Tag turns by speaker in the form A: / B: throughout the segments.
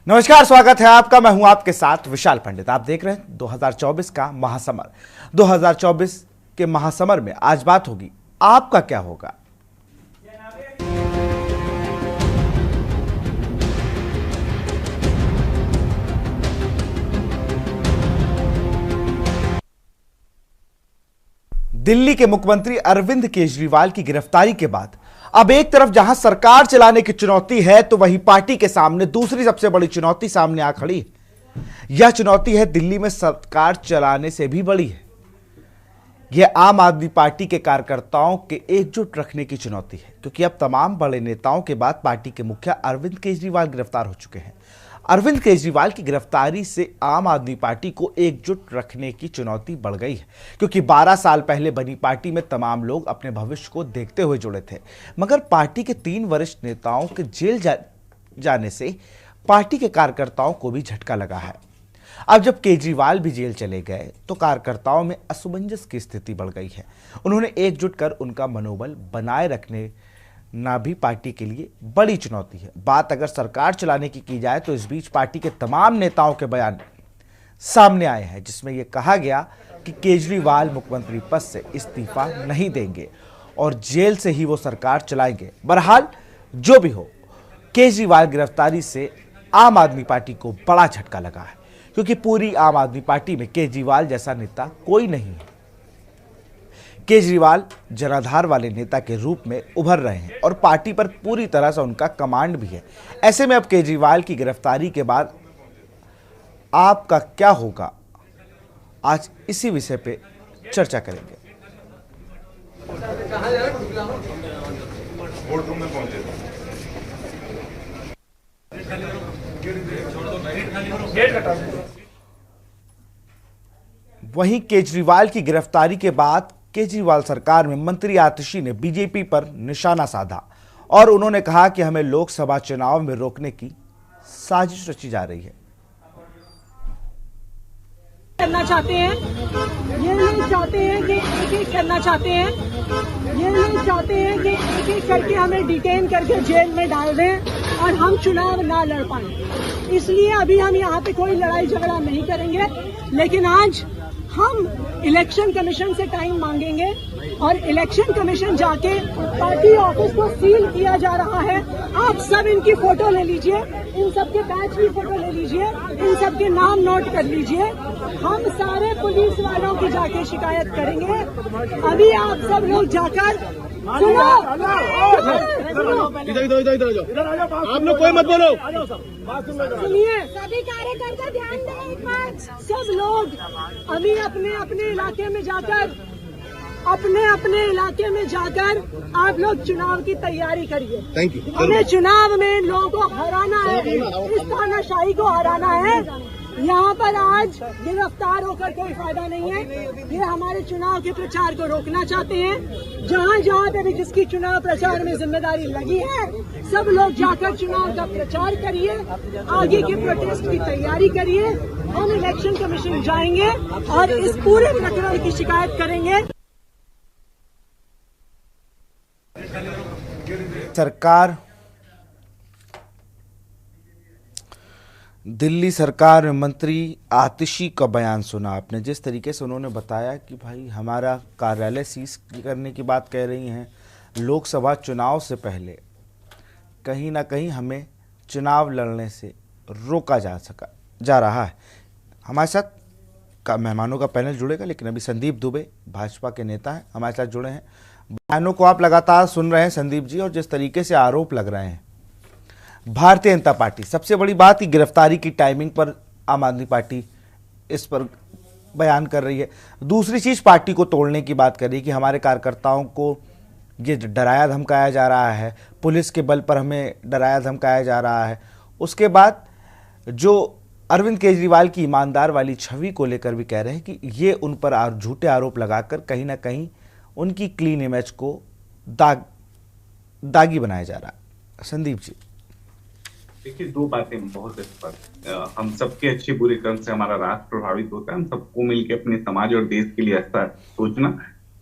A: नमस्कार, स्वागत है आपका। मैं हूं आपके साथ विशाल पंडित। आप देख रहे हैं 2024 का महासमर। 2024 के महासमर में आज बात होगी आपका क्या होगा। दिल्ली के मुख्यमंत्री अरविंद केजरीवाल की गिरफ्तारी के बाद अब एक तरफ जहां सरकार चलाने की चुनौती है, तो वहीं पार्टी के सामने दूसरी सबसे बड़ी चुनौती सामने आ खड़ी है। यह चुनौती है दिल्ली में सरकार चलाने से भी बड़ी है। यह आम आदमी पार्टी के कार्यकर्ताओं के एकजुट रखने की चुनौती है, क्योंकि अब तमाम बड़े नेताओं के बाद पार्टी के मुखिया अरविंद केजरीवाल गिरफ्तार हो चुके हैं। अरविंद केजरीवाल की गिरफ्तारी से आम आदमी पार्टी को एकजुट रखने की चुनौती बढ़ गई है, क्योंकि 12 साल पहले बनी पार्टी में तमाम लोग अपने भविष्य को देखते हुए जुड़े थे। मगर पार्टी के 3 वरिष्ठ नेताओं के जेल जाने से पार्टी के कार्यकर्ताओं को भी झटका लगा है। अब जब केजरीवाल भी जेल चले गए तो कार्यकर्ताओं में असमंजस की स्थिति बढ़ गई है। उन्होंने एकजुट कर उनका मनोबल बनाए रखने ना भी पार्टी के लिए बड़ी चुनौती है। बात अगर सरकार चलाने की जाए तो इस बीच पार्टी के तमाम नेताओं के बयान सामने आए हैं, जिसमें यह कहा गया कि केजरीवाल मुख्यमंत्री पद से इस्तीफा नहीं देंगे और जेल से ही वो सरकार चलाएंगे। बहरहाल जो भी हो, केजरीवाल गिरफ्तारी से आम आदमी पार्टी को बड़ा झटका लगा है, क्योंकि पूरी आम आदमी पार्टी में केजरीवाल जैसा नेता कोई नहीं है। केजरीवाल जनाधार वाले नेता के रूप में उभर रहे हैं और पार्टी पर पूरी तरह से उनका कमांड भी है। ऐसे में अब केजरीवाल की गिरफ्तारी के बाद आपका क्या होगा, आज इसी विषय पे चर्चा करेंगे। वहीं केजरीवाल की गिरफ्तारी के बाद केजरीवाल सरकार में मंत्री आतिशी ने बीजेपी पर निशाना साधा और उन्होंने कहा कि हमें लोकसभा चुनाव में रोकने की साजिश रची जा रही है।
B: करना चाहते हैं, ये नहीं चाहते हैं कि एक-एक करना चाहते हैं, ये नहीं चाहते हैं कि एक-एक करके हमें डिटेन करके जेल में डाल दें और हम चुनाव ना लड़ पाए। इसलिए अभी हम यहाँ पे कोई लड़ाई झगड़ा नहीं करेंगे, लेकिन आज हम इलेक्शन कमीशन से टाइम मांगेंगे और इलेक्शन कमीशन जाके पार्टी ऑफिस को सील किया जा रहा है। आप सब इनकी फोटो ले लीजिए, इन सबके बैच की फोटो ले लीजिए, इन सबके नाम नोट कर लीजिए। हम सारे पुलिस वालों की जाके शिकायत करेंगे। अभी आप सब लोग जाकर सुनो,
C: आप लोग कोई मत बोलो,
B: सुनिए, सभी कार्यकर्ता ध्यान दें एक बात। सब लोग अभी अपने अपने इलाके में जाकर आप लोग चुनाव की तैयारी करिए।
C: Thank you.
B: हमें चुनाव में लोगों को हराना है, इस तानाशाही को हराना है। यहाँ पर आज गिरफ्तार होकर कोई फायदा नहीं है। ये हमारे चुनाव के प्रचार को रोकना चाहते हैं। जहाँ जहाँ पे भी जिसकी चुनाव प्रचार में जिम्मेदारी लगी है, सब लोग जाकर चुनाव का प्रचार करिए, आगे के प्रोटेस्ट की तैयारी करिए। हम इलेक्शन कमीशन जाएंगे और इस पूरे प्रकरण की शिकायत करेंगे।
A: दिल्ली सरकार में मंत्री आतिशी का बयान सुना आपने। जिस तरीके से उन्होंने बताया कि भाई हमारा कार्यालय सीज करने की बात कह रही हैं, लोकसभा चुनाव से पहले कहीं ना कहीं हमें चुनाव लड़ने से रोका जा रहा है। हमारे साथ मेहमानों का पैनल जुड़ेगा, लेकिन अभी संदीप दुबे भाजपा के नेता हैं, हमारे साथ जुड़े हैं। बयानों को आप लगातार सुन रहे हैं संदीप जी, और जिस तरीके से आरोप लग रहे हैं भारतीय जनता पार्टी, सबसे बड़ी बात कि गिरफ्तारी की टाइमिंग पर आम आदमी पार्टी इस पर बयान कर रही है। दूसरी चीज, पार्टी को तोड़ने की बात कर रही है कि हमारे कार्यकर्ताओं को ये डराया धमकाया जा रहा है, पुलिस के बल पर हमें डराया धमकाया जा रहा है। उसके बाद जो अरविंद केजरीवाल की ईमानदार वाली छवि को लेकर भी कह रहे हैं कि ये उन पर झूठे आरोप लगाकर कहीं ना कहीं उनकी क्लीन इमेज को दागी बनाया जा रहा है। संदीप जी,
D: देखिए, 2 बातें बहुत स्पष्ट। हम सबके अच्छे बुरे कर्म से हमारा राष्ट्र प्रभावित होता है। हम सबको मिलकर अपने समाज और देश के लिए अच्छा सोचना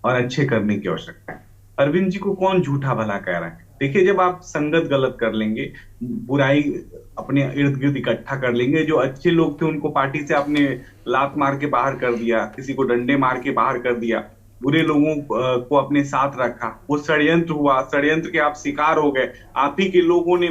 D: और अच्छे करने की आवश्यकता है। अरविंद जी को कौन झूठा भला कह रहा है? देखिए, जब आप संगत गलत कर लेंगे, बुराई अपने इर्द गिर्द इकट्ठा कर लेंगे, जो अच्छे लोग थे उनको पार्टी से आपने लात मार के बाहर कर दिया, किसी को डंडे मार के बाहर कर दिया, बुरे लोगों को अपने साथ रखा, वो षड्यंत्र हुआ, षड्यंत्र के आप शिकार हो गए, आप ही के लोगों ने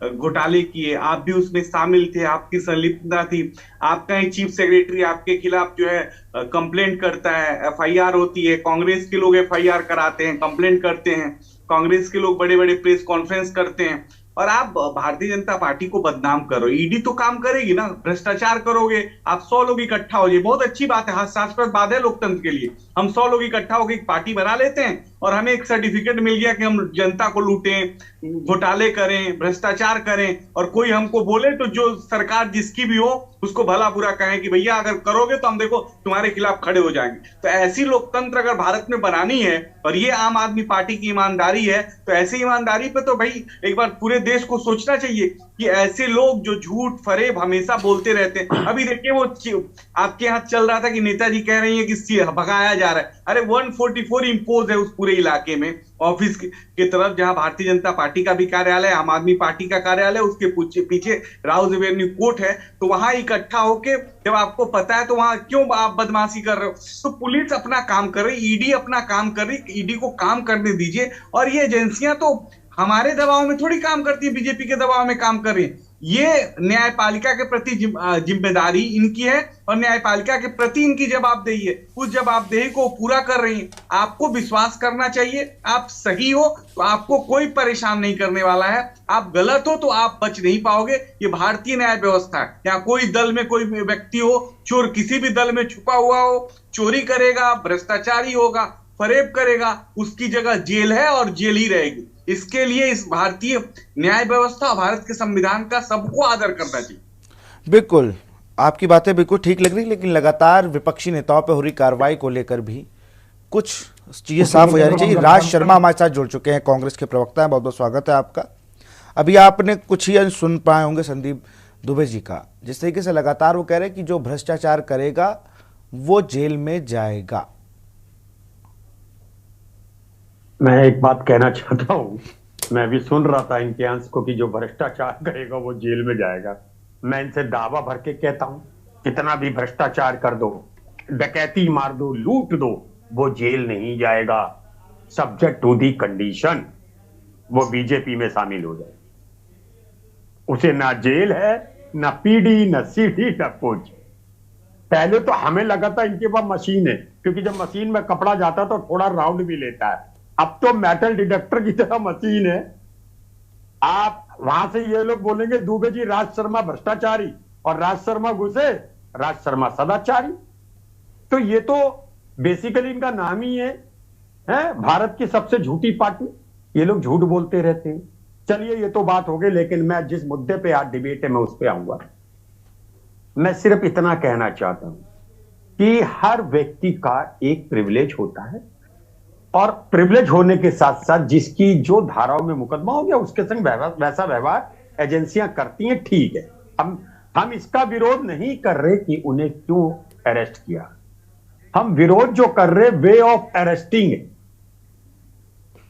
D: घोटाले किए, आप भी उसमें शामिल थे, आपकी संलिप्तता थी, आपका ही चीफ सेक्रेटरी आपके खिलाफ जो है कंप्लेंट करता है, एफआईआर होती है, कांग्रेस के लोग एफआईआर कराते हैं, कंप्लेंट करते हैं, कांग्रेस के लोग बड़े बड़े प्रेस कॉन्फ्रेंस करते हैं, और आप भारतीय जनता पार्टी को बदनाम करो। ईडी तो काम करेगी ना, भ्रष्टाचार करोगे, आप 100 लोग इकट्ठा हो जाए, बहुत अच्छी बात है, हास्यास्पद बात है लोकतंत्र के लिए। हम 100 लोग इकट्ठा होकर एक पार्टी बना लेते हैं और हमें एक सर्टिफिकेट मिल गया कि हम जनता को लूटें, घोटाले करें, भ्रष्टाचार करें, और कोई हमको बोले तो जो सरकार जिसकी भी हो उसको भला बुरा कहें कि भैया अगर करोगे तो हम देखो तुम्हारे खिलाफ खड़े हो जाएंगे। तो ऐसी लोकतंत्र अगर भारत में बनानी है, और ये आम आदमी पार्टी की ईमानदारी है, तो ऐसी ईमानदारी पे तो भाई एक बार पूरे देश को सोचना चाहिए कि ऐसे लोग जो झूठ फरेब हमेशा बोलते रहते हैं। अभी देखिए वो आपके यहाँ चल रहा था कि नेताजी कह रही है कि भगाया जा रहा है, अरे 144 इंपोज है उस पूरे इलाके में, ऑफिस के तरफ जहां भारतीय जनता पार्टी का भी कार्यालय, आम आदमी पार्टी का कार्यालय, उसके पीछे राउज एवेन्यू कोर्ट है, तो वहां इकट्ठा होके जब आपको पता है तो वहां क्यों आप बदमाशी कर रहे हो? तो पुलिस अपना काम कर रही, ईडी अपना काम कर रही, ईडी को काम करने दीजिए। और ये एजेंसियां तो हमारे दबाव में थोड़ी काम करती है, बीजेपी के दबाव में काम कर रही है। ये न्यायपालिका के प्रति जिम्मेदारी इनकी है, और न्यायपालिका के प्रति इनकी जवाबदेही है, उस जवाबदेही को पूरा कर रही है। आपको विश्वास करना चाहिए, आप सही हो तो आपको कोई परेशान नहीं करने वाला है, आप गलत हो तो आप बच नहीं पाओगे। ये भारतीय न्याय व्यवस्था है, यहाँ कोई दल में कोई व्यक्ति हो, चोर किसी भी दल में छुपा हुआ हो, चोरी करेगा, भ्रष्टाचारी होगा, फरेब करेगा, उसकी जगह जेल है और जेल ही रहेगी। इसके लिए इस भारतीय न्याय व्यवस्था और भारत के संविधान का सबको आदर करना चाहिए।
A: बिल्कुल, आपकी बातें बिल्कुल ठीक लग रही, लेकिन लगातार विपक्षी नेताओं पर हो रही कार्रवाई को लेकर भी कुछ चीजें साफ हो जानी चाहिए। राज शर्मा हमारे साथ जुड़ चुके हैं, कांग्रेस के प्रवक्ता हैं, बहुत बहुत स्वागत है आपका। अभी आपने कुछ ही सुन पाए होंगे संदीप दुबे जी का, जिस तरीके से लगातार वो कह रहे हैं कि जो भ्रष्टाचार करेगा वो जेल में जाएगा।
E: मैं एक बात कहना चाहता हूं, मैं भी सुन रहा था इनके अंश को कि जो भ्रष्टाचार करेगा वो जेल में जाएगा। मैं इनसे दावा भर के कहता हूं, कितना भी भ्रष्टाचार कर दो, डकैती मार दो, लूट दो, वो जेल नहीं जाएगा। सब्जेक्ट टू दी कंडीशन वो बीजेपी में शामिल हो जाए। उसे ना जेल है, ना पीडी, ना सीडी, ना कुछ। पहले तो हमें लगा था इनके पास मशीन है, क्योंकि जब मशीन में कपड़ा जाता तो थोड़ा राउंड भी लेता है। अब तो मेटल डिटेक्टर की तरह मशीन है। आप वहां से ये लोग बोलेंगे दुबे जी राज शर्मा भ्रष्टाचारी, और राज शर्मा घुसे, राज शर्मा सदाचारी। तो ये तो बेसिकली इनका नाम ही है भारत की सबसे झूठी पार्टी। ये लोग झूठ बोलते रहते हैं। चलिए ये तो बात हो गई, लेकिन मैं जिस मुद्दे पे आज डिबेट है मैं उस पे आऊंगा। मैं सिर्फ इतना कहना चाहता हूं कि हर व्यक्ति का एक प्रिविलेज होता है, और प्रिविलेज होने के साथ साथ जिसकी जो धाराओं में मुकदमा हो गया उसके संग वैसा व्यवहार एजेंसियां करती हैं, ठीक है। हम इसका विरोध नहीं कर रहे कि उन्हें क्यों अरेस्ट किया। हम विरोध जो कर रहे वे ऑफ अरेस्टिंग है,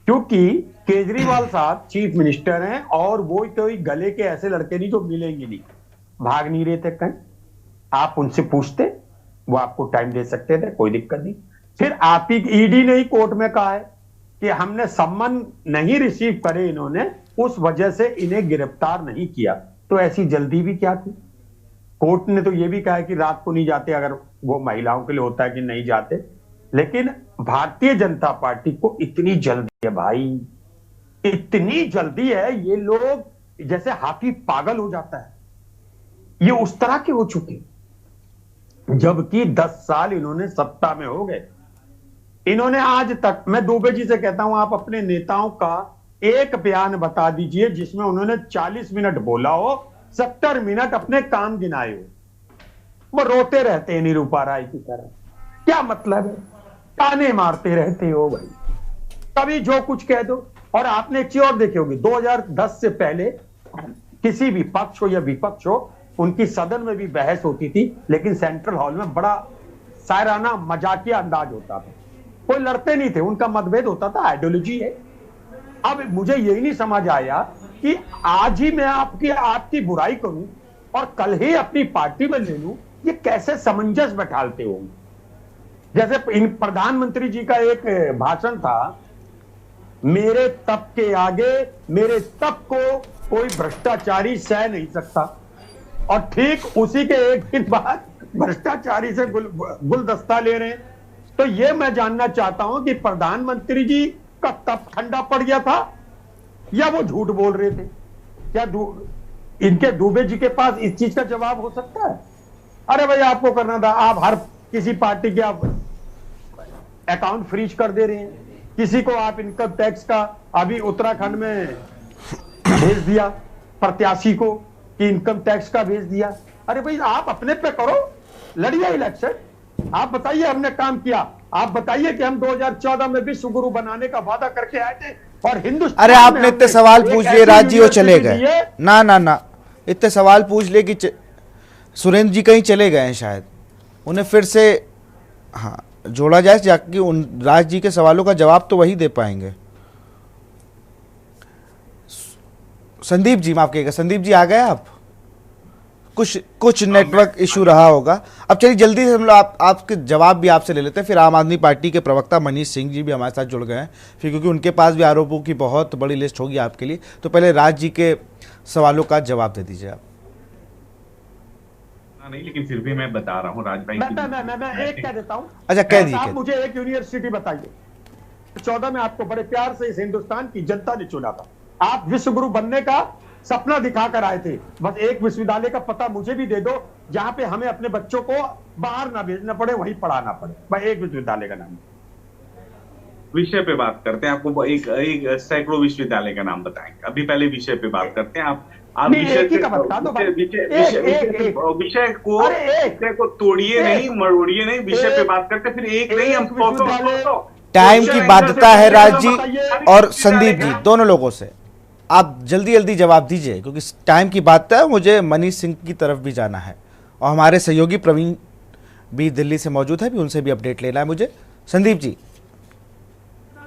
E: क्योंकि केजरीवाल साहब चीफ मिनिस्टर हैं और वो कोई गले के ऐसे लड़के नहीं जो मिलेंगे नहीं, भाग नहीं रहे थे कहीं। आप उनसे पूछते, वो आपको टाइम दे सकते थे, कोई दिक्कत नहीं। फिर आप ही ईडी ने ही कोर्ट में कहा है कि हमने सम्मन नहीं रिसीव करे इन्होंने, उस वजह से इन्हें गिरफ्तार नहीं किया। तो ऐसी जल्दी भी क्या थी? कोर्ट ने तो यह भी कहा है कि रात को नहीं जाते, अगर वो महिलाओं के लिए होता है कि नहीं जाते। लेकिन भारतीय जनता पार्टी को इतनी जल्दी है भाई, इतनी जल्दी है, ये लोग जैसे हाथी पागल हो जाता है, ये उस तरह के हो चुके। जबकि 10 साल इन्होंने सत्ता में हो गए, इन्होंने आज तक, मैं दुबे जी से कहता हूं आप अपने नेताओं का एक बयान बता दीजिए जिसमें उन्होंने 40 मिनट बोला हो, 70 मिनट अपने काम गिनाए हो। वो रोते रहते हैं निरूपा राय की तरह। क्या मतलब है? ताने मारते रहते हो भाई, कभी जो कुछ कह दो। और आपने एक चीज और देखी होगी, 2010 से पहले किसी भी पक्ष हो या विपक्ष हो, उनकी सदन में भी बहस होती थी, लेकिन सेंट्रल हॉल में बड़ा शायराना मजाकिया अंदाज होता था। कोई लड़ते नहीं थे, उनका मतभेद होता था, आइडियोलॉजी है। अब मुझे यही नहीं समझ आया कि आज ही मैं आपकी बुराई करूं और कल ही अपनी पार्टी में ले लूं, ये कैसे समंजस बैठालते हो? जैसे इन प्रधानमंत्री जी का एक भाषण था, मेरे तप के आगे मेरे तप को कोई भ्रष्टाचारी सह नहीं सकता, और ठीक उसी के एक दिन बाद भ्रष्टाचारी से गुलदस्ता ले रहे हैं। तो ये मैं जानना चाहता हूं कि प्रधानमंत्री जी का तप ठंडा पड़ गया था या वो झूठ बोल रहे थे? क्या इनके दुबे जी के पास इस चीज का जवाब हो सकता है? अरे भाई आपको करना था, आप हर किसी पार्टी के आप अकाउंट फ्रीज कर दे रहे हैं, किसी को आप इनकम टैक्स का अभी उत्तराखंड में भेज दिया प्रत्याशी को कि इनकम टैक्स का भेज दिया। अरे भाई आप अपने पे करो, लड़िए इलेक्शन, आप बताइए हमने काम किया, आप बताइए कि हम 2014 में विश्व गुरु बनाने का वादा करके आए थे और हिंदुस्तान
A: अरे आपने इतने सवाल पूछ लिए राज जी, वो चले गए। ना इतने सवाल पूछ लिए कि सुरेंद्र जी कहीं चले गए हैं, शायद उन्हें फिर से हाँ जोड़ा जाए जाकि उन राज जी के सवालों का जवाब तो वही दे पाएंगे। संदीप जी माफ कीजिएगा, संदीप जी आ गए आप? कुछ नेटवर्क इशू रहा होगा। अब चलिए जल्दी से हम लोग आपके जवाब भी आपसे ले लेते हैं, फिर आम आदमी पार्टी के प्रवक्ता मनीष सिंह जी भी हमारे साथ जुड़ गए हैं, फिर क्योंकि उनके पास भी आरोपों की बहुत बड़ी लिस्ट होगी आपके लिए। तो पहले राज जी के सवालों का जवाब दे दीजिए आप।
D: नहीं, लेकिन फिर भी मैं बता रहा हूँ राज भाई,
E: मैं एक कह देता हूँ।
A: अच्छा कह दीजिए।
E: आप मुझे एक यूनिवर्सिटी बताइए, 14 में आपको बड़े प्यार से इस हिंदुस्तान की जनता ने चुना था, आप विश्व गुरु बनने का सपना दिखा कर आए थे। बस एक विश्वविद्यालय का पता मुझे भी दे दो जहां पे हमें अपने बच्चों को बाहर ना भेजना पड़े, वहीं पढ़ाना पड़े। भाई एक विश्वविद्यालय का नाम,
D: विषय पे बात करते हैं। आपको एक सैकड़ों विश्वविद्यालय का नाम बताएंगे, अभी पहले विषय पे बात करते हैं। आप विषय को तोड़िए नहीं, मरोड़िए नहीं, विषय पे बात करते फिर एक नहीं हम 100
A: टाइम की बाध्यता है राज जी और संदीप जी, दोनों लोगों से आप जल्दी जल्दी जवाब दीजिए क्योंकि टाइम की बात है। मुझे मनीष सिंह की तरफ भी जाना है और हमारे सहयोगी प्रवीण भी दिल्ली से मौजूद है, भी उनसे भी अपडेट लेना है मुझे। संदीप जी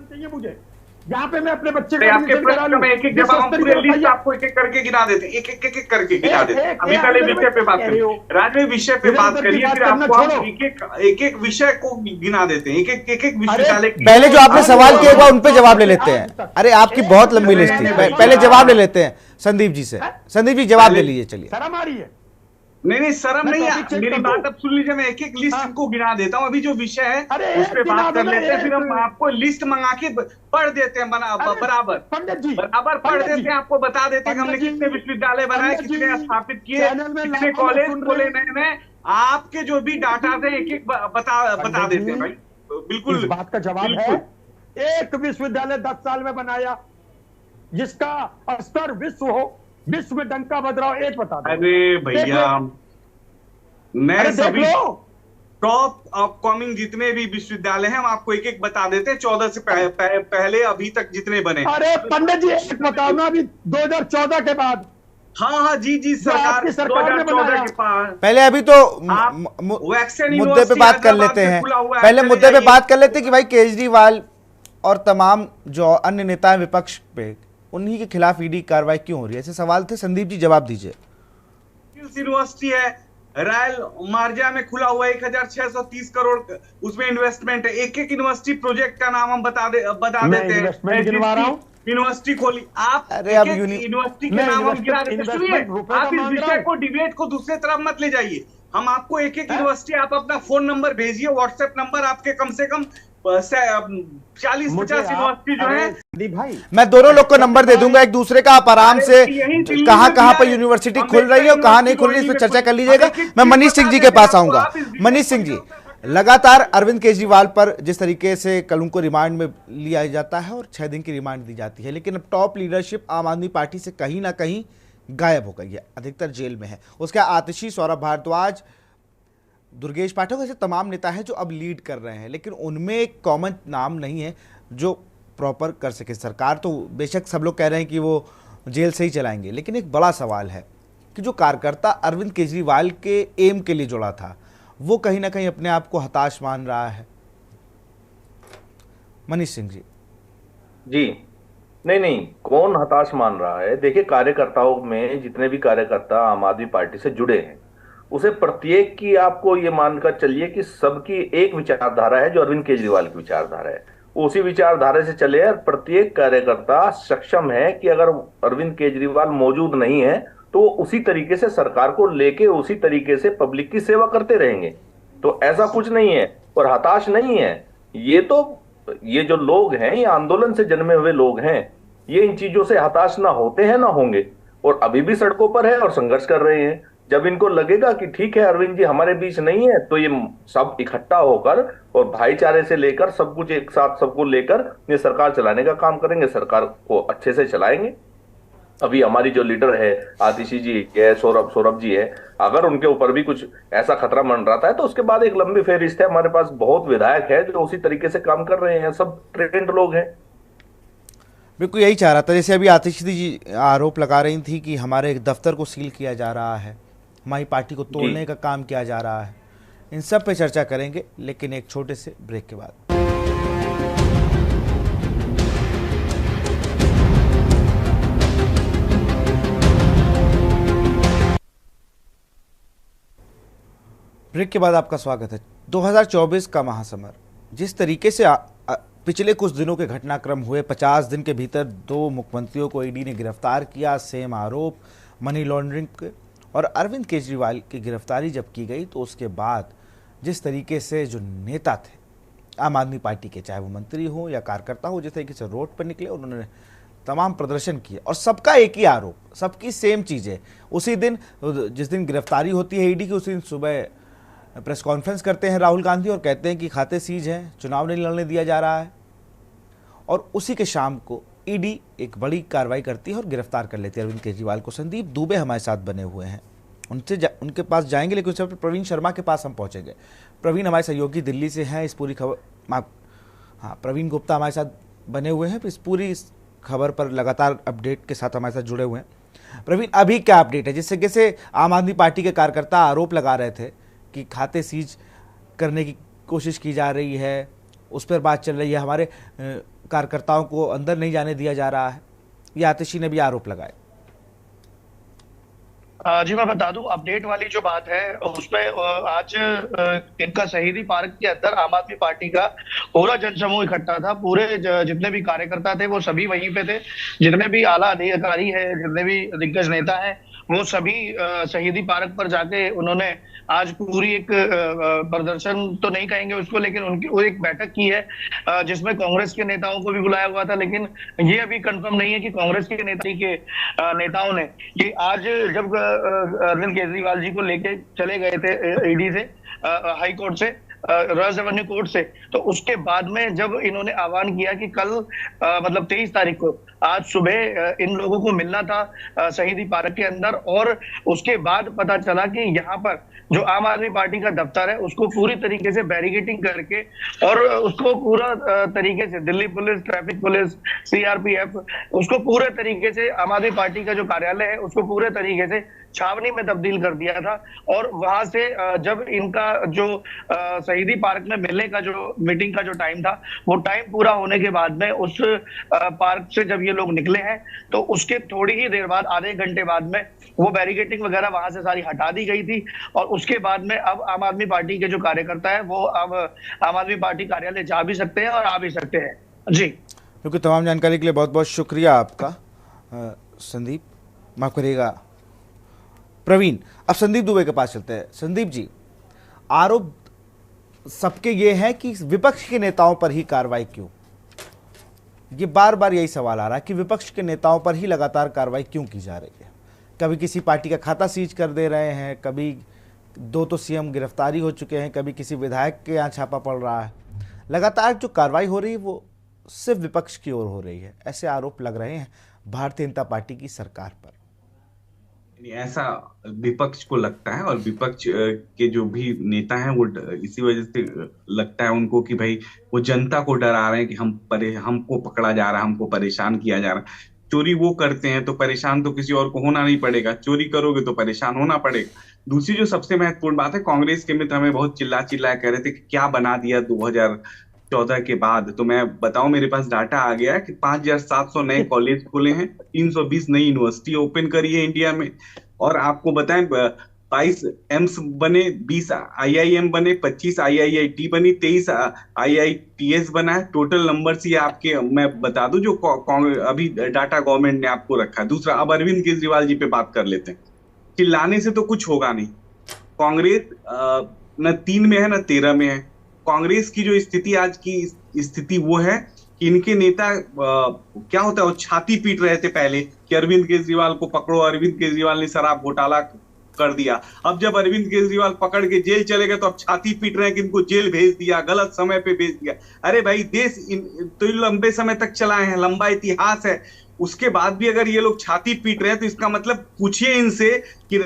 E: चाहिए मुझे, यहाँ पे मैं अपने बच्चे
D: आपके प्रश्न में एक एक जवाब पूरे लिस्ट आपको एक एक करके गिना देते हैं, एक एक करके गिना देते हैं। अभी पहले विषय पे बात करिए, राज में विषय पे बात करिए, फिर आपको हम एक एक विषय को गिना देते हैं, एक एक विश्वविद्यालय।
A: पहले जो आपने सवाल किया होगा उन पे जवाब ले लेते हैं। अरे आपकी बहुत लंबी लिस्ट थी, पहले जवाब ले लेते हैं संदीप जी से। संदीप जी जवाब ले लीजिए। चलिए,
E: शर्म आ रही है?
D: नहीं शर्म नहीं है, मेरी बात अब सुन लीजिए, मैं एक एक लिस्ट को गिना देता हूँ। अभी जो विषय है उस पर बात कर लेते हैं, फिर हम आपको लिस्ट मंगा के पढ़ देते हैं, बराबर पढ़ देते हैं, आपको बता देते हैं कि हमने कितने विश्वविद्यालय बनाए, कितने स्थापित किए, कितने कॉलेज खोले नए। आपके जो भी डाटा थे एक एक बता देते हैं भाई। बिल्कुल,
E: इस बात का जवाब है, एक विश्वविद्यालय 10 साल में बनाया जिसका स्तर विश्व हो, विश्व में डंका बज रहा हो, एक बता दो।
D: अरे भैया, मैं सभी टॉप अपकमिंग जितने भी विश्वविद्यालय हैं हम आपको एक एक बता देते हैं, 14 से पहले अभी तक जितने बने।
E: अरे पंडित जी एक बताओ ना, अभी 2014 के बाद।
D: हाँ जी सरकार 2014 के पास।
A: पहले अभी तो मुद्दे पे बात कर लेते हैं, पहले मुद्दे पे बात कर लेते हैं कि भाई केजरीवाल और तमाम जो अन्य नेता हैं विपक्ष पे, उन्हीं के खिलाफ ईडी कार्रवाई क्यों हो रही है, ऐसे सवाल थे। संदीप जी जवाब दीजिए।
D: यूनिवर्सिटी है रायल मार्जा में खुला हुआ 1630 करोड़ उसमें इन्वेस्टमेंट है। एक एक यूनिवर्सिटी प्रोजेक्ट का नाम हम बता देते हैं। यूनिवर्सिटी खोली आप,
A: अरे अब
D: यूनिवर्सिटी के नाम हम गिरा देते। सुनिए, आप इस विषय को डिबेट को दूसरे तरफ मत ले जाइए। हम आपको एक एक यूनिवर्सिटी, आप अपना फोन नंबर भेजिए, व्हाट्सएप नंबर आपके कम से कम 40-50 यूनिवर्सिटी जो है
E: भाई,
A: मैं दोनों लोग को नंबर दे दूंगा एक दूसरे का, आप आराम से कहां पर यूनिवर्सिटी खुल रही है और कहां नहीं खुल रही है इस पर चर्चा कर लीजिएगा। मैं मनीष सिंह जी के पास आऊंगा। मनीष सिंह जी, लगातार अरविंद केजरीवाल पर जिस तरीके से कल उनको रिमांड में लिया जाता है और 6 दिन की रिमांड दी जाती है, लेकिन अब टॉप लीडरशिप आम आदमी पार्टी से कहीं ना कहीं गायब हो गई है, अधिकतर जेल में है। उसका आतिशी, सौरभ भारद्वाज, दुर्गेश पाठक, ऐसे तमाम नेता हैं जो अब लीड कर रहे हैं, लेकिन उनमें एक कॉमन नाम नहीं है जो प्रॉपर कर सके। सरकार तो बेशक सब लोग कह रहे हैं कि वो जेल से ही चलाएंगे, लेकिन एक बड़ा सवाल है कि जो कार्यकर्ता अरविंद केजरीवाल के एम के लिए जुड़ा था वो कहीं ना कहीं अपने आप को हताश मान रहा है। मनीष सिंह जी।
F: जी नहीं नहीं, कौन हताश मान रहा है? देखिए, कार्यकर्ताओं में जितने भी कार्यकर्ता आम आदमी पार्टी से जुड़े हैं, उसे प्रत्येक की आपको ये मानकर चलिए कि सबकी एक विचारधारा है जो अरविंद केजरीवाल की विचारधारा है। वो उसी विचारधारा से चले और प्रत्येक कार्यकर्ता सक्षम है कि अगर अरविंद केजरीवाल मौजूद नहीं है तो वो उसी तरीके से सरकार को लेके उसी तरीके से पब्लिक की सेवा करते रहेंगे। तो ऐसा कुछ नहीं है और हताश नहीं है। ये तो, ये जो लोग हैं ये आंदोलन से जन्मे हुए लोग हैं, ये इन चीजों से हताश ना होते हैं ना होंगे, और अभी भी सड़कों पर है और संघर्ष कर रहे हैं। जब इनको लगेगा कि ठीक है अरविंद जी हमारे बीच नहीं है, तो ये सब इकट्ठा होकर और भाईचारे से लेकर सब कुछ एक साथ सबको लेकर ये सरकार चलाने का काम करेंगे, सरकार को अच्छे से चलाएंगे। अभी हमारी जो लीडर है आतिशी जी है, सौरभ जी है, अगर उनके ऊपर भी कुछ ऐसा खतरा मंडराता है तो उसके बाद एक लंबी फेहरिस्त है। हमारे पास बहुत विधायक है जो उसी तरीके से काम कर रहे हैं, सब ट्रेंड लोग हैं।
A: बिल्कुल यही चाह रहा था, जैसे अभी आतिशी जी आरोप लगा रही थी कि हमारे एक दफ्तर को सील किया जा रहा है, हमारी पार्टी को तोड़ने का काम किया जा रहा है। इन सब पे चर्चा करेंगे, लेकिन एक छोटे से ब्रेक के बाद। ब्रेक के बाद आपका स्वागत है। 2024 का महासमर, जिस तरीके से पिछले कुछ दिनों के घटनाक्रम हुए, 50 दिन के भीतर 2 मुख्यमंत्रियों को ईडी ने गिरफ्तार किया, सेम आरोप मनी लॉन्ड्रिंग के, और अरविंद केजरीवाल की गिरफ्तारी जब की गई तो उसके बाद जिस तरीके से जो नेता थे आम आदमी पार्टी के, चाहे वो मंत्री हो या कार्यकर्ता हो, जिस तरीके से रोड पर निकले, उन्होंने तमाम प्रदर्शन किए, और सबका एक ही आरोप, सबकी सेम चीज़ है। उसी दिन, जिस दिन गिरफ्तारी होती है ईडी की, उसी दिन सुबह प्रेस कॉन्फ्रेंस करते हैं राहुल गांधी और कहते हैं कि खाते सीज हैं, चुनाव नहीं लड़ने दिया जा रहा है, और उसी के शाम को ईडी एक बड़ी कार्रवाई करती है और गिरफ्तार कर लेती है अरविंद केजरीवाल को। संदीप दुबे हमारे साथ बने हुए हैं, उनके पास जाएंगे, लेकिन उससे प्रवीण शर्मा के पास हम पहुंचेंगे। प्रवीण हमारे सहयोगी दिल्ली से हैं, इस पूरी खबर, हाँ, प्रवीण गुप्ता हमारे साथ बने हुए हैं, इस पूरी खबर पर लगातार अपडेट के साथ हमारे साथ जुड़े हुए हैं। प्रवीण, अभी क्या अपडेट है? जिस तरीके से आम आदमी पार्टी के कार्यकर्ता आरोप लगा रहे थे कि खाते सीज करने की कोशिश की जा रही है, उस पर बात चल रही है, हमारे कार्यकर्ताओं को अंदर नहीं जाने दिया जा रहा है, ये आतिशी ने भी आरोप लगाए।
G: जी मैं बता दूं, अपडेट वाली जो बात है उसमें आज इनका शहीदी पार्क के अंदर आम आदमी पार्टी का पूरा जनसमूह इकट्ठा था। पूरे जितने भी कार्यकर्ता थे वो सभी वहीं पे थे, जितने भी आला अधिकारी है, जितने भी दिग्गज नेता हैं, वो सभी शहीदी पार्क पर जाके उन्होंने आज पूरी एक प्रदर्शन तो नहीं कहेंगे उसको, लेकिन उनकी वो एक बैठक की है जिसमें कांग्रेस के नेताओं को भी बुलाया हुआ था। लेकिन ये अभी कंफर्म नहीं है कि कांग्रेस के नेताओं ने ये आज जब अरविंद केजरीवाल जी को लेके चले गए थे ईडी से, हाई कोर्ट से, रॉयल रेवेन्यू कोर्ट से, तो उसके बाद में जब इन्होंने आह्वान किया कि कल मतलब 23 तारीख को आज सुबह इन लोगों को मिलना था शहीदी पार्क के अंदर, और उसके बाद पता चला कि यहाँ पर जो आम आदमी पार्टी का दफ्तर है उसको पूरी तरीके से बैरिकेडिंग करके और उसको पूरा तरीके से Delhi police, traffic police, CRPF, उसको पूरे तरीके से आम आदमी पार्टी का जो कार्यालय है उसको पूरे तरीके से छावनी में तब्दील कर दिया था। और वहां से जब इनका जो शहीदी पार्क में मिलने का जो मीटिंग का जो टाइम था, वो टाइम पूरा होने के बाद में उस पार्क से जब ये लोग निकले हैं तो उसके थोड़ी ही देर बाद, आधे घंटे बाद में वो बैरिकेडिंग वगैरह वहां से सारी हटा दी गई थी। और उसके बाद में अब आम आदमी पार्टी के जो कार्यकर्ता है वो अब आम आदमी पार्टी कार्यालय जा भी सकते हैं और आ भी सकते हैं। जी,
A: क्योंकि तमाम जानकारी के लिए बहुत बहुत शुक्रिया आपका संदीप, माफ करिएगा प्रवीण। अब संदीप दुबे के पास चलते हैं। संदीप जी, आरोप सबके ये है कि विपक्ष के नेताओं पर ही कार्रवाई क्यों? ये बार बार यही सवाल आ रहा है कि विपक्ष के नेताओं पर ही लगातार कार्रवाई क्यों की जा रही है? कभी किसी पार्टी का खाता सीज कर दे रहे हैं, कभी 2 तो सीएम गिरफ्तारी हो चुके हैं, कभी किसी विधायक के यहाँ छापा पड़ रहा है। लगातार जो कार्रवाई हो रही है वो सिर्फ विपक्ष की ओर हो रही है, ऐसे आरोप लग रहे हैं भारतीय जनता पार्टी की सरकार पर।
D: ऐसा विपक्ष को लगता है, और विपक्ष के जो भी नेता हैं वो इसी वजह से लगता है उनको कि भाई वो जनता को डरा रहे हैं कि हमको पकड़ा जा रहा है, हमको परेशान किया जा रहा है। चोरी वो करते हैं तो परेशान तो किसी और को होना नहीं पड़ेगा, चोरी करोगे तो परेशान होना पड़ेगा। दूसरी जो सबसे महत्वपूर्ण बात है, कांग्रेस के मित्र हमें बहुत चिल्ला कह रहे थे कि क्या बना दिया 14 के बाद, तो मैं बताऊं, मेरे पास डाटा आ गया है कि 5,700 नए कॉलेज खुले हैं, 320 नई यूनिवर्सिटी ओपन करी है इंडिया में। और आपको बताएं, 22 एम्स बने, 20 आईआईएम बने, 25 आईआईआईटी बनी, 23 आईआईटीएस बना है। टोटल नंबर ये आपके मैं बता दूं जो अभी डाटा गवर्नमेंट ने आपको रखा है। दूसरा, अब अरविंद केजरीवाल जी पे बात कर लेते हैं। चिल्लाने से तो कुछ होगा नहीं। कांग्रेस न 3 में है न 13 में है। कांग्रेस की जो स्थिति आज की स्थिति वो है कि इनके नेता क्या होता है, वो छाती पीट रहे थे पहले कि अरविंद केजरीवाल को पकड़ो, अरविंद केजरीवाल ने शराब घोटाला कर दिया। अब जब अरविंद केजरीवाल पकड़ के जेल चले गए तो अब छाती पीट रहे हैं कि इनको जेल भेज दिया, गलत समय पे भेज दिया। अरे भाई, देश तो लंबे समय तक चलाए हैं, लंबा इतिहास है, उसके बाद भी अगर ये लोग छाती पीट रहे हैं तो इसका मतलब पूछिए इनसे कि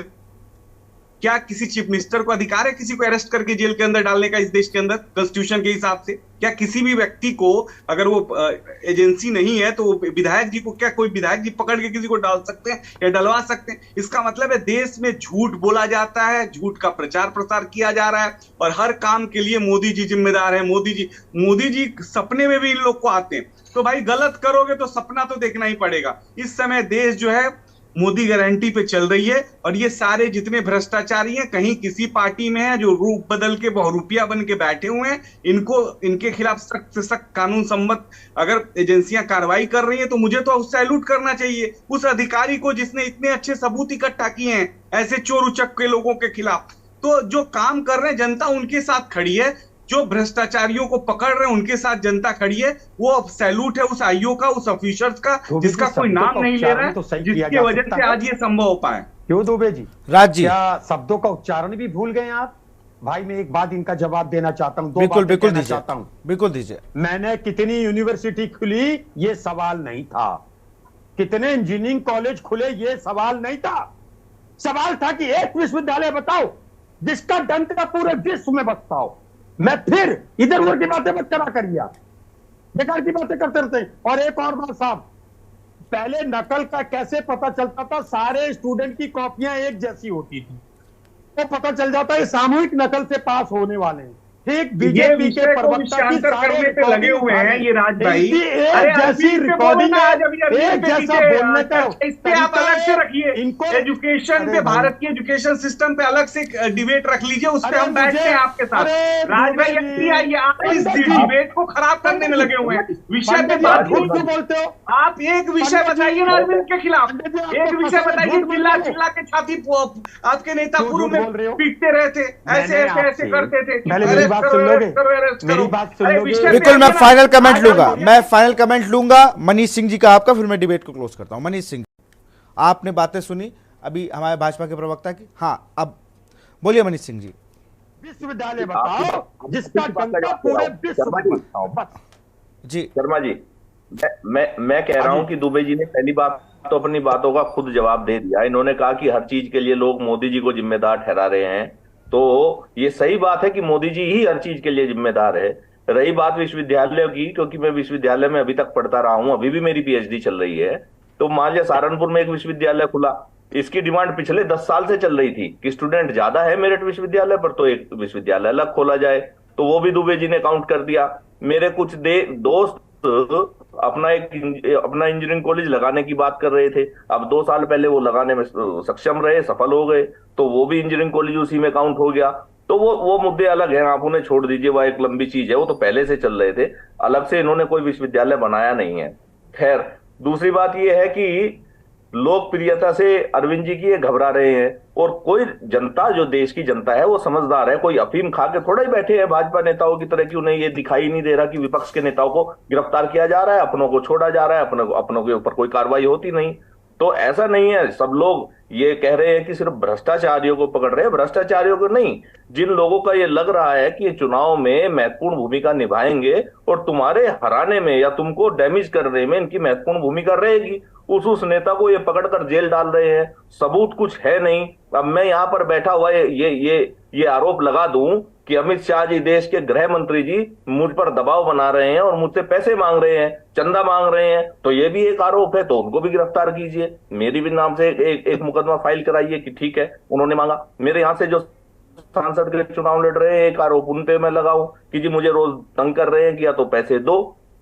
D: क्या किसी चीफ मिनिस्टर को अधिकार है किसी को अरेस्ट करके जेल के अंदर डालने का इस देश के अंदर कॉन्स्टिट्यूशन के हिसाब से? क्या किसी भी व्यक्ति को, अगर वो एजेंसी नहीं है तो विधायक जी को, क्या कोई विधायक जी पकड़ के किसी को डाल सकते हैं या डलवा सकते हैं? इसका मतलब है देश में झूठ बोला जाता है, झूठ का प्रचार प्रसार किया जा रहा है और हर काम के लिए मोदी जी जिम्मेदार है। मोदी जी सपने में भी इन लोग को आते हैं। तो भाई, गलत करोगे तो सपना तो देखना ही पड़ेगा। इस समय देश जो है मोदी गारंटी पे चल रही है और ये सारे जितने भ्रष्टाचारी हैं कहीं किसी पार्टी में है जो रूप बदल के बहुरूपिया बन के बैठे हुए हैं। इनके खिलाफ सख्त से सख्त कानून सम्मत अगर एजेंसियां कार्रवाई कर रही हैं तो मुझे तो सैल्यूट करना चाहिए उस अधिकारी को जिसने इतने अच्छे सबूत इकट्ठा किए हैं ऐसे चोर उचक के लोगों के खिलाफ। तो जो काम कर रहे हैं जनता उनके साथ खड़ी है, जो भ्रष्टाचारियों को पकड़ रहे हैं उनके साथ जनता खड़ी है। वो अब सैल्यूट है उस आईओ का, उस ऑफिसर्स का जिसका कोई नाम नहीं ले रहा है, जिसकी वजह से आज ये संभव हो पाए।
E: क्यों दुबे जी?
A: राज जी,
E: क्या शब्दों का उच्चारण भी भूल गए आप? भाई, मैं एक बात इनका जवाब देना चाहता हूं,
A: बिल्कुल बिल्कुल दीजिए।
E: मैंने कितनी यूनिवर्सिटी खुली ये सवाल नहीं था, कितने इंजीनियरिंग कॉलेज खुले ये सवाल नहीं था। सवाल था कि एक विश्वविद्यालय बताओ जिसका डंका पूरे विश्व में बसता हो। मैं फिर इधर उधर की बातें मत करा करिए, बेकार की बातें करते रहते हैं। और एक और बात साहब, पहले नकल का कैसे पता चलता था? सारे स्टूडेंट की कॉपियां एक जैसी होती थी, तो पता चल जाता है सामूहिक नकल से पास होने वाले हैं। ठीक बीजेपी के प्रवक्ता की
D: करने पे लगे हुए हैं ये राज भाई,
E: एक जैसी रिकॉर्डिंग, एक जैसा बोलने का,
D: इस पे आप अलग से रखिए। इनको एजुकेशन पे, भारत के एजुकेशन सिस्टम पे अलग से डिबेट रख लीजिए, उस पे हम बैठते हैं आपके साथ। राज भाई, आइए, आप इस डिबेट को खराब करने में लगे हुए हैं। विषय पे बात बोलते हो आप, एक विषय बताइए ना अरविंद के खिलाफ, एक विषय बताइए। चिल्ला चिल्ला के छाती आपके नेता पूर्व में पीटते रहे थे, ऐसे ऐसे ऐसे करते थे।
E: बात सुन लोगे? मेरी बात सुन लोगे?
A: बिल्कुल, मैं फाइनल कमेंट लूंगा मनीष सिंह जी का आपका, फिर मैं डिबेट को क्लोज करता हूं। मनीष सिंह, आपने बातें सुनी अभी हमारे भाजपा के प्रवक्ता की। हाँ, अब बोलिए मनीष सिंह जी।
E: विश्वविद्यालय बताओ जिसका डंका पूरे विश्व में बसता हो। बस
F: जी शर्मा जी, मैं कह रहा हूं कि दुबे जी ने पहली बात तो अपनी बातों का खुद जवाब दे दिया। इन्होंने कहा कि हर चीज के लिए लोग मोदी जी को जिम्मेदार ठहरा रहे हैं, तो ये सही बात है कि मोदी जी ही हर चीज के लिए जिम्मेदार है। रही बात विश्वविद्यालय की, क्योंकि मैं विश्वविद्यालय में अभी तक पढ़ता रहा हूं, अभी भी मेरी पीएचडी चल रही है। तो मान लिया सहारनपुर में एक विश्वविद्यालय खुला, इसकी डिमांड पिछले 10 साल से चल रही थी कि स्टूडेंट ज्यादा है मेरिट विश्वविद्यालय पर, तो एक विश्वविद्यालय अलग खोला जाए। तो वो भी दुबे जी ने काउंट कर दिया। मेरे कुछ दोस्त अपना इंजीनियरिंग कॉलेज लगाने की बात कर रहे थे। अब 2 साल पहले वो लगाने में सक्षम रहे, सफल हो गए, तो वो भी इंजीनियरिंग कॉलेज उसी में काउंट हो गया। तो वो मुद्दे अलग हैं, आप उन्हें छोड़ दीजिए, वह एक लंबी चीज है, वो तो पहले से चल रहे थे। अलग से इन्होंने कोई विश्वविद्यालय बनाया नहीं है। खैर, दूसरी बात यह है कि लोकप्रियता से अरविंद जी की ये घबरा रहे हैं, और कोई जनता, जो देश की जनता है, वो समझदार है। कोई अफीम खा के थोड़ा ही बैठे हैं भाजपा नेताओं की तरह कि उन्हें ये दिखाई नहीं दे रहा कि विपक्ष के नेताओं को गिरफ्तार किया जा रहा है, अपनों को छोड़ा जा रहा है, अपनों के ऊपर कोई कार्रवाई होती नहीं। तो ऐसा नहीं है। सब लोग ये कह रहे हैं कि सिर्फ भ्रष्टाचारियों को पकड़ रहे हैं, भ्रष्टाचारियों को नहीं, जिन लोगों का ये लग रहा है कि ये चुनाव में महत्वपूर्ण भूमिका निभाएंगे और तुम्हारे हराने में या तुमको डैमेज करने में इनकी महत्वपूर्ण भूमिका रहेगी, उस नेता को ये पकड़कर जेल डाल रहे हैं। सबूत कुछ है नहीं। अब मैं यहां पर बैठा हुआ ये आरोप लगा दूं कि अमित शाह जी, देश के गृह मंत्री जी, मुझ पर दबाव बना रहे हैं और मुझसे पैसे मांग रहे हैं, चंदा मांग रहे हैं, तो ये भी एक आरोप है, तो उनको भी गिरफ्तार कीजिए। मेरी भी नाम से एक मुकदमा फाइल कराइए कि ठीक है उन्होंने मांगा। मेरे यहां से जो सांसद के चुनाव लड़ रहे हैं, एक आरोप उन पे मैं लगाऊं कि जी मुझे रोज तंग कर रहे हैं कि या तो पैसे दो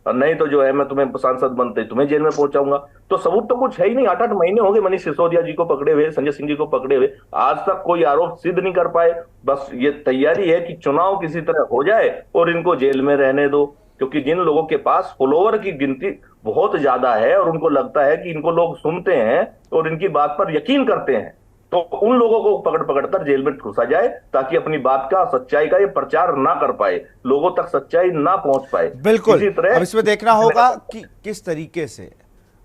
F: और नहीं तो जो है मैं तुम्हें सांसद बनते तुम्हें जेल में पहुंचाऊंगा। तो सबूत तो कुछ है ही नहीं। 8-8 महीने हो गए मनीष सिसोदिया जी को पकड़े हुए, संजय सिंह जी को पकड़े हुए, आज तक कोई आरोप सिद्ध नहीं कर पाए। बस ये तैयारी है कि चुनाव किसी तरह हो जाए और इनको जेल में रहने दो, क्योंकि जिन लोगों के पास फॉलोवर की गिनती बहुत ज्यादा है और उनको लगता है कि इनको लोग सुनते हैं और इनकी बात पर यकीन करते हैं, तो उन लोगों को पकड़ पकड़ कर जेल में ठूसा जाए ताकि अपनी बात का, सच्चाई का ये प्रचार ना कर पाए, लोगों तक सच्चाई ना पहुंच पाए।
A: बिल्कुल।
F: इसी तरह
A: अब इसमें देखना होगा कि किस तरीके से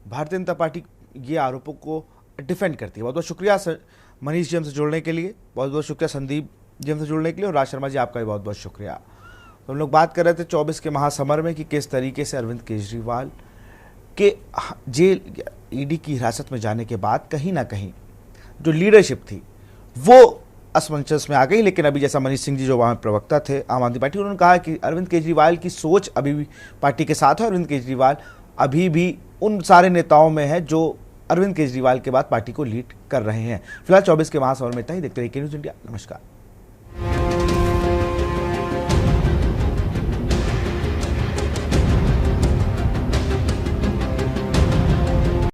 A: भारतीय जनता पार्टी ये आरोपों को डिफेंड करती है। बहुत बहुत शुक्रिया सर मनीष जी हमसे जुड़ने के लिए, बहुत बहुत शुक्रिया संदीप जी हमसे जुड़ने के लिए, और राज शर्मा जी आपका भी बहुत बहुत शुक्रिया। तो हम लोग बात कर रहे थे 24 के महासमर में कि किस तरीके से अरविंद केजरीवाल के जेल ईडी की हिरासत में जाने के बाद कहीं ना कहीं जो लीडरशिप थी वो असमंजस में आ गई। लेकिन अभी जैसा मनीष सिंह जी जो वहाँ प्रवक्ता थे आम आदमी पार्टी, उन्होंने कहा कि अरविंद केजरीवाल की सोच अभी भी पार्टी के साथ है। अरविंद केजरीवाल अभी भी उन सारे नेताओं में है जो अरविंद केजरीवाल के बाद पार्टी को लीड कर रहे हैं। फिलहाल 24 के महासमर में इतना ही। देखते रहिए के न्यूज़ इंडिया। नमस्कार।